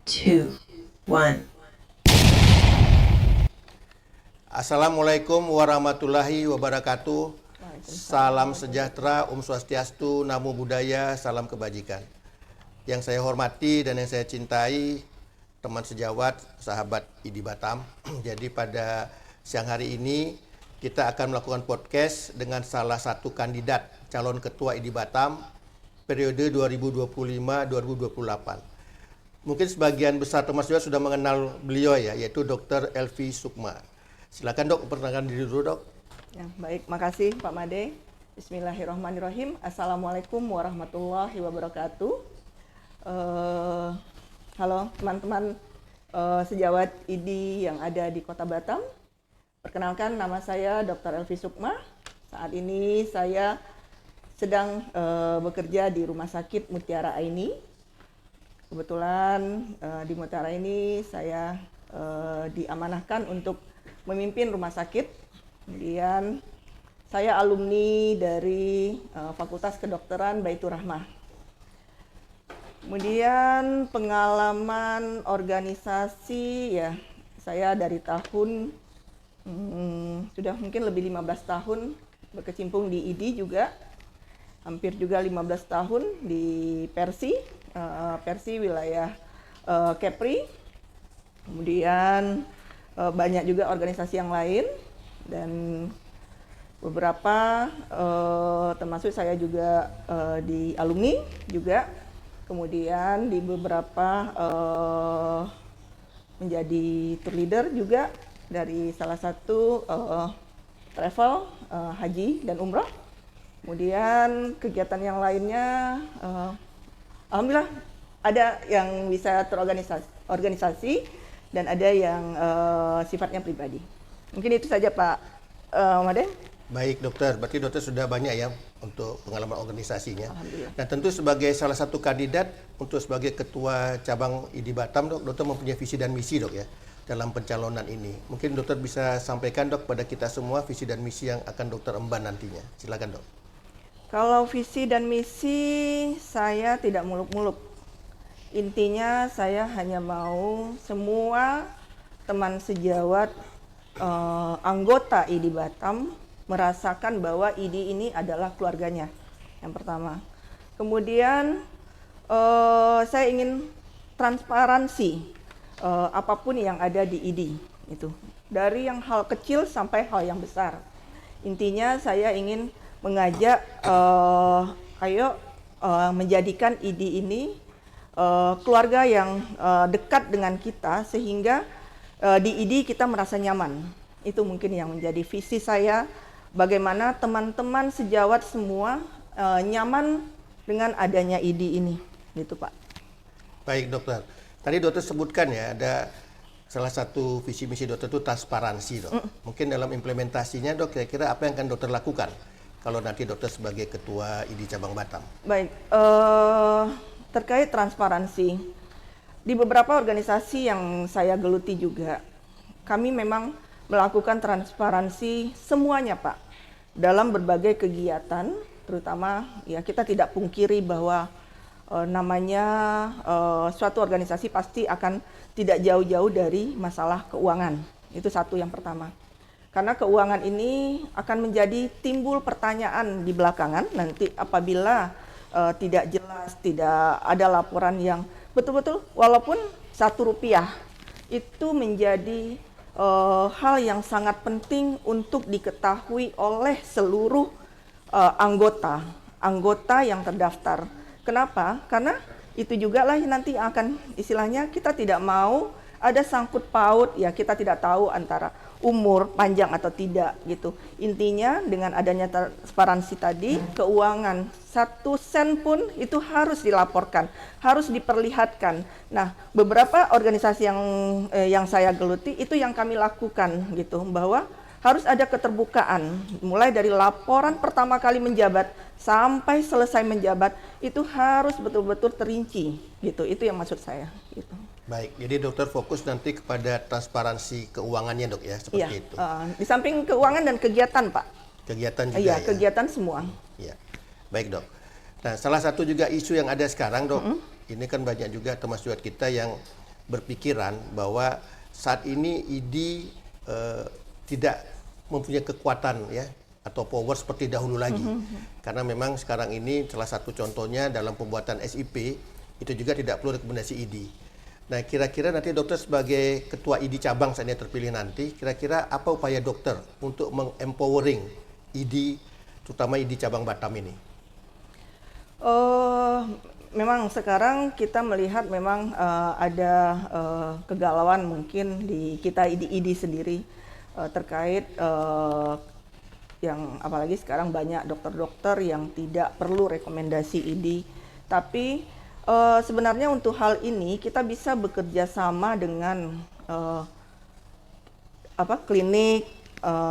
two, one. Assalamualaikum warahmatullahi wabarakatuh. Salam sejahtera, Om Swastiastu, Namo Buddhaya, salam kebajikan. Yang saya hormati dan yang saya cintai, teman sejawat, sahabat ID Batam. Jadi pada siang hari ini kita akan melakukan podcast dengan salah satu kandidat calon ketua ID Batam periode 2025-2028. Mungkin sebagian besar teman sejawat sudah mengenal beliau ya, yaitu Dr. Elvi Sukma. Silakan dok, perkenalkan diri dulu dok. Ya, baik, makasih Pak Made. Bismillahirrahmanirrahim. Assalamualaikum warahmatullahi wabarakatuh. Halo teman-teman sejawat ID yang ada di Kota Batam. Perkenalkan, nama saya Dr. Elvi Sukma. Saat ini saya sedang bekerja di Rumah Sakit Mutiara Aini. Kebetulan di Mutiara ini saya diamanahkan untuk memimpin rumah sakit. Kemudian saya alumni dari Fakultas Kedokteran Baitur Rahmah. Kemudian pengalaman organisasi ya, saya dari tahun sudah mungkin lebih 15 tahun berkecimpung di ID juga. Hampir juga 15 tahun di Persi wilayah Kepri. Kemudian banyak juga organisasi yang lain dan beberapa termasuk saya juga di alumni juga. Kemudian di beberapa menjadi tour leader juga dari salah satu travel haji dan umroh. Kemudian kegiatan yang lainnya, alhamdulillah ada yang bisa terorganisasi dan ada yang sifatnya pribadi. Mungkin itu saja Pak Made. Baik dokter, berarti dokter sudah banyak ya untuk pengalaman organisasinya. Alhamdulillah. Dan tentu sebagai salah satu kandidat untuk sebagai ketua cabang ID Batam dok, dokter mempunyai visi dan misi dok ya dalam pencalonan ini. Mungkin dokter bisa sampaikan dok pada kita semua visi dan misi yang akan dokter emban nantinya. Silakan dok. Kalau visi dan misi saya tidak muluk-muluk. Intinya saya hanya mau semua teman sejawat anggota ID Batam merasakan bahwa ID ini adalah keluarganya. Yang pertama. Kemudian saya ingin transparansi apapun yang ada di ID itu. Dari yang hal kecil sampai hal yang besar. Intinya saya ingin mengajak menjadikan ID ini keluarga yang dekat dengan kita sehingga di ID kita merasa nyaman. Itu mungkin yang menjadi visi saya, bagaimana teman-teman sejawat semua nyaman dengan adanya ID ini, gitu Pak. Baik dokter, tadi dokter sebutkan ya ada salah satu visi misi dokter itu transparansi dok. Mungkin dalam implementasinya dok, kira-kira apa yang akan dokter lakukan kalau nanti dokter sebagai ketua ID cabang Batam? Baik, terkait transparansi, di beberapa organisasi yang saya geluti juga, kami memang melakukan transparansi semuanya Pak, dalam berbagai kegiatan, terutama ya kita tidak pungkiri bahwa namanya suatu organisasi pasti akan tidak jauh-jauh dari masalah keuangan. Itu satu yang pertama. Karena keuangan ini akan menjadi timbul pertanyaan di belakangan nanti apabila tidak jelas, tidak ada laporan yang betul-betul walaupun Rp1 itu menjadi hal yang sangat penting untuk diketahui oleh seluruh anggota yang terdaftar. Kenapa? Karena itu juga lah nanti akan istilahnya kita tidak mau ada sangkut paut ya, kita tidak tahu antara umur panjang atau tidak gitu. Intinya dengan adanya transparansi tadi, keuangan 1 sen pun itu harus dilaporkan, harus diperlihatkan. Nah, beberapa organisasi yang saya geluti itu yang kami lakukan gitu, bahwa harus ada keterbukaan mulai dari laporan pertama kali menjabat sampai selesai menjabat itu harus betul-betul terinci gitu. Itu yang maksud saya gitu. Baik, jadi dokter fokus nanti kepada transparansi keuangannya dok ya, seperti itu. Di samping keuangan dan kegiatan Pak. Kegiatan juga Iya, ya? kegiatan semua. Ya, baik dok. Nah, salah satu juga isu yang ada sekarang dok, ini kan banyak juga teman sejawat kita yang berpikiran bahwa saat ini ID tidak mempunyai kekuatan ya atau power seperti dahulu lagi. Karena memang sekarang ini salah satu contohnya dalam pembuatan SIP itu juga tidak perlu rekomendasi ID. Nah, kira-kira nanti dokter sebagai ketua ID cabang saat ini terpilih nanti, kira-kira apa upaya dokter untuk mengempowering ID, terutama ID cabang Batam ini? Memang sekarang kita melihat memang ada kegalauan mungkin di kita ID sendiri terkait yang apalagi sekarang banyak dokter-dokter yang tidak perlu rekomendasi ID. Tapi sebenarnya untuk hal ini kita bisa bekerja sama dengan klinik,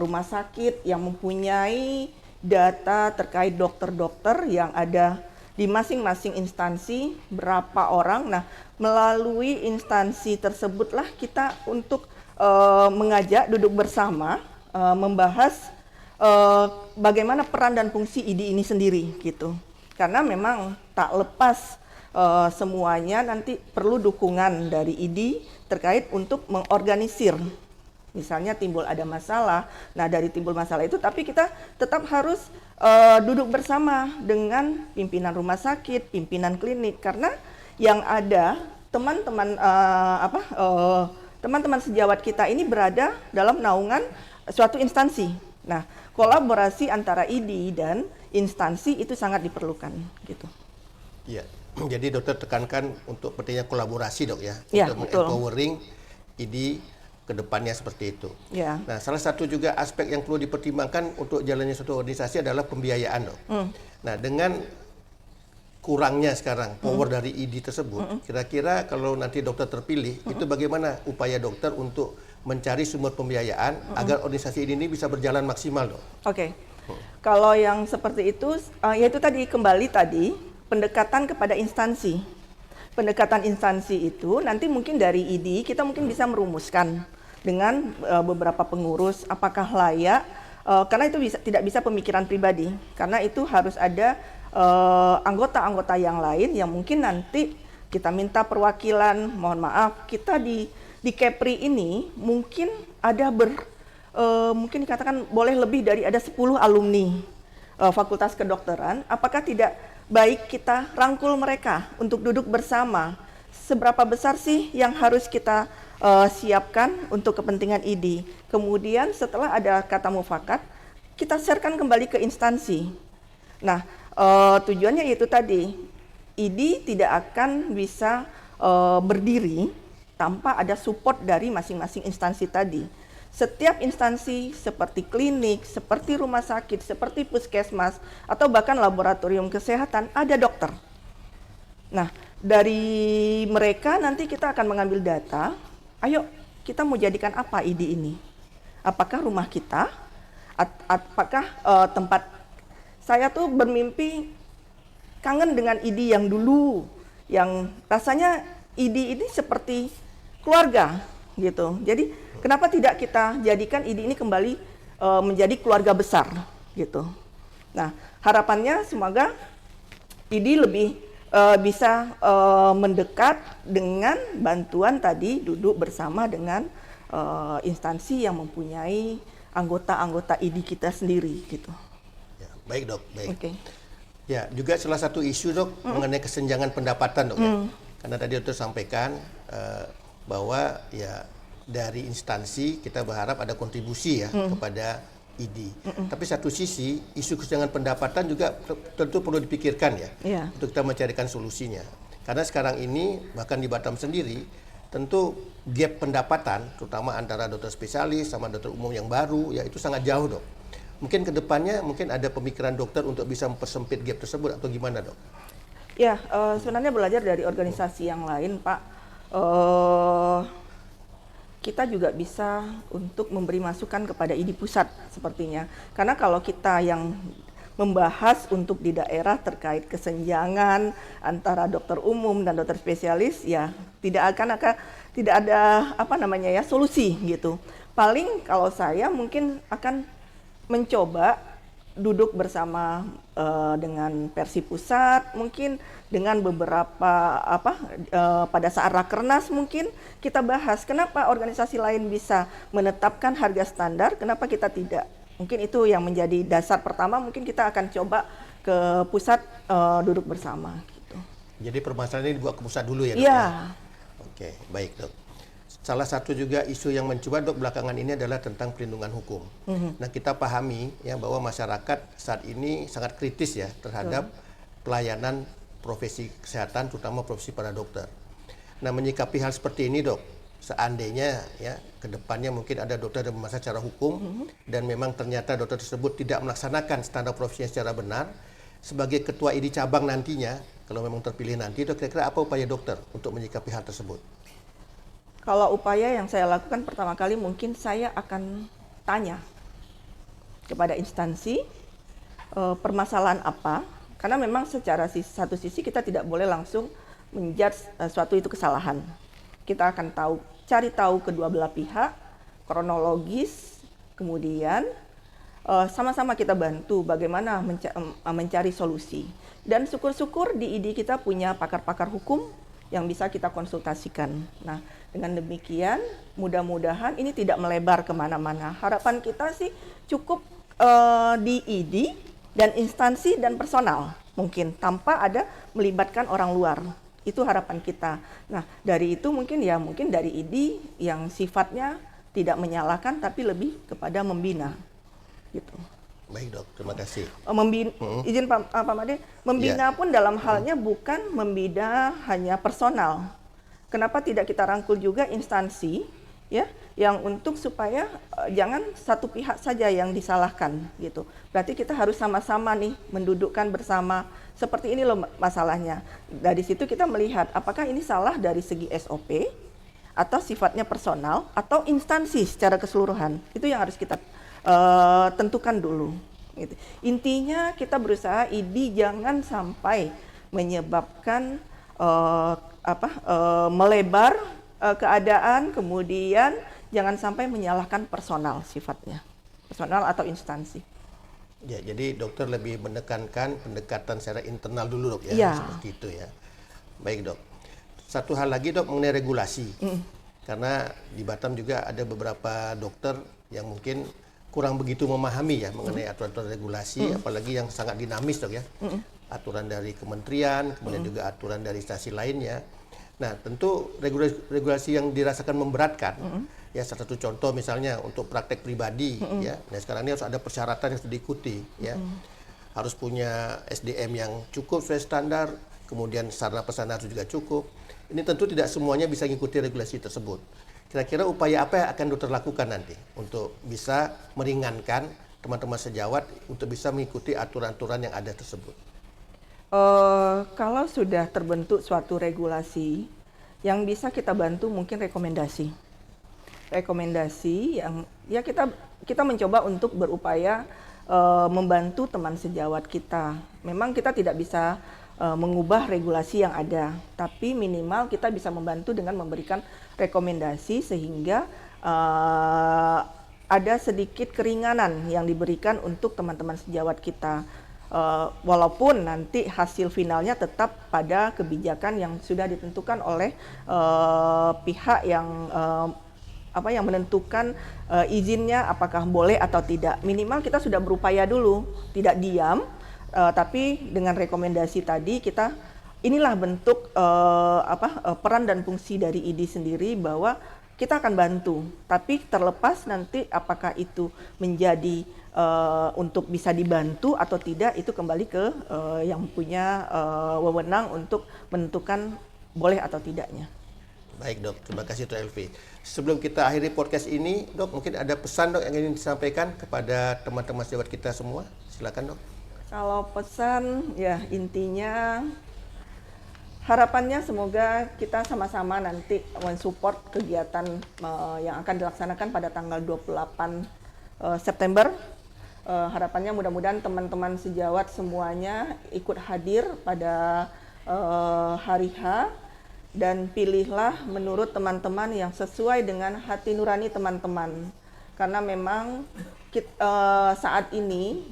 rumah sakit yang mempunyai data terkait dokter-dokter yang ada di masing-masing instansi, berapa orang. Nah, melalui instansi tersebutlah kita untuk mengajak duduk bersama, membahas bagaimana peran dan fungsi ID ini sendiri gitu. Karena memang tak lepas semuanya nanti perlu dukungan dari ID terkait untuk mengorganisir. Misalnya timbul ada masalah, nah dari timbul masalah itu tapi kita tetap harus duduk bersama dengan pimpinan rumah sakit, pimpinan klinik, karena yang ada teman-teman sejawat kita ini berada dalam naungan suatu instansi. Nah, kolaborasi antara ID dan instansi itu sangat diperlukan gitu. Iya. Jadi dokter tekankan untuk pentingnya kolaborasi, Dok ya, Ya, untuk betul. empowering ID ke depannya seperti itu. Ya. Nah, salah satu juga aspek yang perlu dipertimbangkan untuk jalannya suatu organisasi adalah pembiayaan, Dok. Nah, dengan kurangnya sekarang power dari ID tersebut, kira-kira kalau nanti dokter terpilih, itu bagaimana upaya dokter untuk mencari sumber pembiayaan agar organisasi ini bisa berjalan maksimal, Dok? Oke. Kalau yang seperti itu, yaitu tadi kembali tadi pendekatan kepada instansi. Pendekatan instansi itu nanti mungkin dari ID kita mungkin bisa merumuskan dengan beberapa pengurus apakah layak, karena itu tidak bisa pemikiran pribadi, karena itu harus ada anggota-anggota yang lain yang mungkin nanti kita minta perwakilan. Mohon maaf, kita di Kepri ini mungkin ada mungkin dikatakan boleh lebih dari ada 10 alumni Fakultas Kedokteran. Apakah tidak baik kita rangkul mereka untuk duduk bersama? Seberapa besar sih yang harus kita siapkan untuk kepentingan ID? Kemudian setelah ada kata mufakat, kita sharekan kembali ke instansi. Nah, tujuannya yaitu tadi, ID tidak akan bisa berdiri tanpa ada support dari masing-masing instansi tadi. Setiap instansi seperti klinik, seperti rumah sakit, seperti puskesmas, atau bahkan laboratorium kesehatan ada dokter. Nah, dari mereka nanti kita akan mengambil data, ayo kita mau jadikan apa ID ini? Apakah rumah kita? Apakah tempat? Saya tuh bermimpi kangen dengan ID yang dulu, yang rasanya ID ini seperti keluarga gitu. Jadi kenapa tidak kita jadikan ID ini kembali menjadi keluarga besar gitu. Nah, harapannya semoga ID lebih bisa mendekat dengan bantuan tadi duduk bersama dengan instansi yang mempunyai anggota-anggota ID kita sendiri gitu. Ya, baik, Dok, baik. Oke. Ya, juga salah satu isu, Dok, mengenai kesenjangan pendapatan, Dok. Ya. Karena tadi dokter sampaikan bahwa ya dari instansi kita berharap ada kontribusi ya kepada ID. Tapi satu sisi isu kesenjangan pendapatan juga tentu perlu dipikirkan ya, untuk kita mencarikan solusinya. Karena sekarang ini bahkan di Batam sendiri tentu gap pendapatan terutama antara dokter spesialis sama dokter umum yang baru ya itu sangat jauh, Dok. Mungkin ke depannya mungkin ada pemikiran dokter untuk bisa mempersempit gap tersebut atau gimana, Dok? Ya, sebenarnya belajar dari organisasi yang lain, Pak. Kita juga bisa untuk memberi masukan kepada ID pusat sepertinya. Karena kalau kita yang membahas untuk di daerah terkait kesenjangan antara dokter umum dan dokter spesialis, ya tidak ada solusi gitu. Paling kalau saya mungkin akan mencoba duduk bersama dengan Persi Pusat, mungkin dengan beberapa pada saat rakernas mungkin kita bahas kenapa organisasi lain bisa menetapkan harga standar, kenapa kita tidak. Mungkin itu yang menjadi dasar pertama, mungkin kita akan coba ke pusat duduk bersama gitu. Jadi permasalahan ini dibawa ke pusat dulu ya, Dok? Iya. Oke, baik, Dok. Salah satu juga isu yang mencuat, Dok, belakangan ini adalah tentang perlindungan hukum. Nah, kita pahami ya bahwa masyarakat saat ini sangat kritis ya terhadap pelayanan profesi kesehatan, terutama profesi para dokter. Nah, menyikapi hal seperti ini, Dok, seandainya ya ke depannya mungkin ada dokter yang bermasalah secara hukum dan memang ternyata dokter tersebut tidak melaksanakan standar profesinya secara benar, sebagai ketua ID cabang nantinya, kalau memang terpilih nanti, Dok, kira-kira apa upaya dokter untuk menyikapi hal tersebut? Kalau upaya yang saya lakukan pertama kali mungkin saya akan tanya kepada instansi permasalahan apa, karena memang secara satu sisi kita tidak boleh langsung menjudge suatu itu kesalahan. Kita akan cari tahu kedua belah pihak, kronologis, kemudian sama-sama kita bantu bagaimana mencari solusi. Dan syukur-syukur di ID kita punya pakar-pakar hukum yang bisa kita konsultasikan. Nah, dengan demikian mudah-mudahan ini tidak melebar kemana-mana. Harapan kita sih cukup di ID dan instansi dan personal mungkin tanpa ada melibatkan orang luar. Itu harapan kita. Nah, dari itu mungkin dari ID yang sifatnya tidak menyalahkan tapi lebih kepada membina. Gitu. Baik, Dok, terima kasih. Izin Pak Made, membina pun dalam halnya bukan membina hanya personal. Kenapa tidak kita rangkul juga instansi ya yang untuk supaya jangan satu pihak saja yang disalahkan gitu. Berarti kita harus sama-sama nih mendudukkan bersama. Seperti ini loh masalahnya. Dari situ kita melihat apakah ini salah dari segi SOP atau sifatnya personal atau instansi secara keseluruhan. Itu yang harus kita tentukan dulu. Gitu. Intinya kita berusaha ID jangan sampai menyebabkan melebar keadaan, kemudian jangan sampai menyalahkan personal sifatnya, personal atau instansi. Ya, jadi dokter lebih menekankan pendekatan secara internal dulu, Dok, ya, seperti itu ya. Baik, Dok. Satu hal lagi, Dok, mengenai regulasi. Karena di Batam juga ada beberapa dokter yang mungkin kurang begitu memahami ya mengenai aturan-aturan regulasi, apalagi yang sangat dinamis, Dok, ya. Aturan dari kementerian, kemudian juga aturan dari instansi lainnya. Nah, tentu regulasi yang dirasakan memberatkan. Ya, salah satu contoh misalnya untuk praktek pribadi, ya. Nah, sekarang ini harus ada persyaratan yang harus diikuti, ya. Harus punya SDM yang cukup sesuai standar, kemudian sarana prasarana harus juga cukup. Ini tentu tidak semuanya bisa mengikuti regulasi tersebut. Kira-kira upaya apa yang akan dokter lakukan nanti untuk bisa meringankan teman-teman sejawat untuk bisa mengikuti aturan-aturan yang ada tersebut? Kalau sudah terbentuk suatu regulasi, yang bisa kita bantu mungkin rekomendasi. Rekomendasi yang ya kita mencoba untuk berupaya membantu teman sejawat kita. Memang kita tidak bisa mengubah regulasi yang ada, tapi minimal kita bisa membantu dengan memberikan rekomendasi sehingga ada sedikit keringanan yang diberikan untuk teman-teman sejawat kita. Walaupun nanti hasil finalnya tetap pada kebijakan yang sudah ditentukan oleh pihak yang yang menentukan izinnya apakah boleh atau tidak. Minimal kita sudah berupaya dulu, tidak diam, tapi dengan rekomendasi tadi inilah bentuk peran dan fungsi dari ID sendiri bahwa kita akan bantu. Tapi terlepas nanti apakah itu menjadi untuk bisa dibantu atau tidak, itu kembali ke yang punya wewenang untuk menentukan boleh atau tidaknya. Baik, Dok, terima kasih, Dok Elvi. Sebelum kita akhiri podcast ini, Dok, mungkin ada pesan, Dok, yang ingin disampaikan kepada teman-teman sejawat kita semua. Silakan, Dok. Kalau pesan, ya intinya harapannya semoga kita sama-sama nanti mensupport kegiatan yang akan dilaksanakan pada tanggal 28 September. Harapannya mudah-mudahan teman-teman sejawat semuanya ikut hadir pada hari H. Dan pilihlah menurut teman-teman yang sesuai dengan hati nurani teman-teman. Karena memang saat ini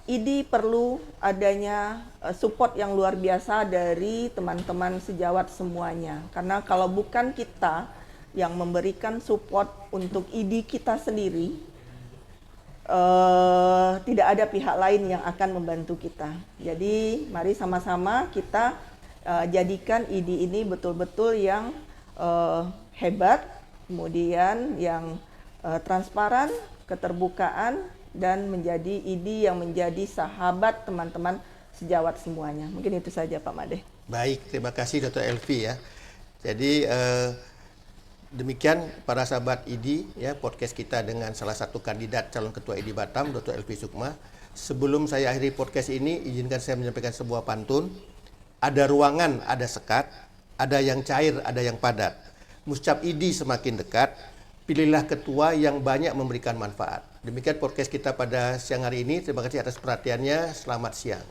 IDI perlu adanya support yang luar biasa dari teman-teman sejawat semuanya. Karena kalau bukan kita yang memberikan support untuk IDI kita sendiri, tidak ada pihak lain yang akan membantu kita. Jadi mari sama-sama kita jadikan IDI ini betul-betul yang hebat, kemudian yang transparan, keterbukaan, dan menjadi IDI yang menjadi sahabat teman-teman sejawat semuanya. Mungkin itu saja Pak Made. Baik, terima kasih Dr. Elvi ya. Jadi demikian para sahabat IDI ya, podcast kita dengan salah satu kandidat calon ketua IDI Batam, Dr. Elvi Sukma. Sebelum saya akhiri podcast ini, izinkan saya menyampaikan sebuah pantun. Ada ruangan, ada sekat, ada yang cair, ada yang padat. Muscap IDI semakin dekat, pilihlah ketua yang banyak memberikan manfaat. Demikian podcast kita pada siang hari ini. Terima kasih atas perhatiannya. Selamat siang.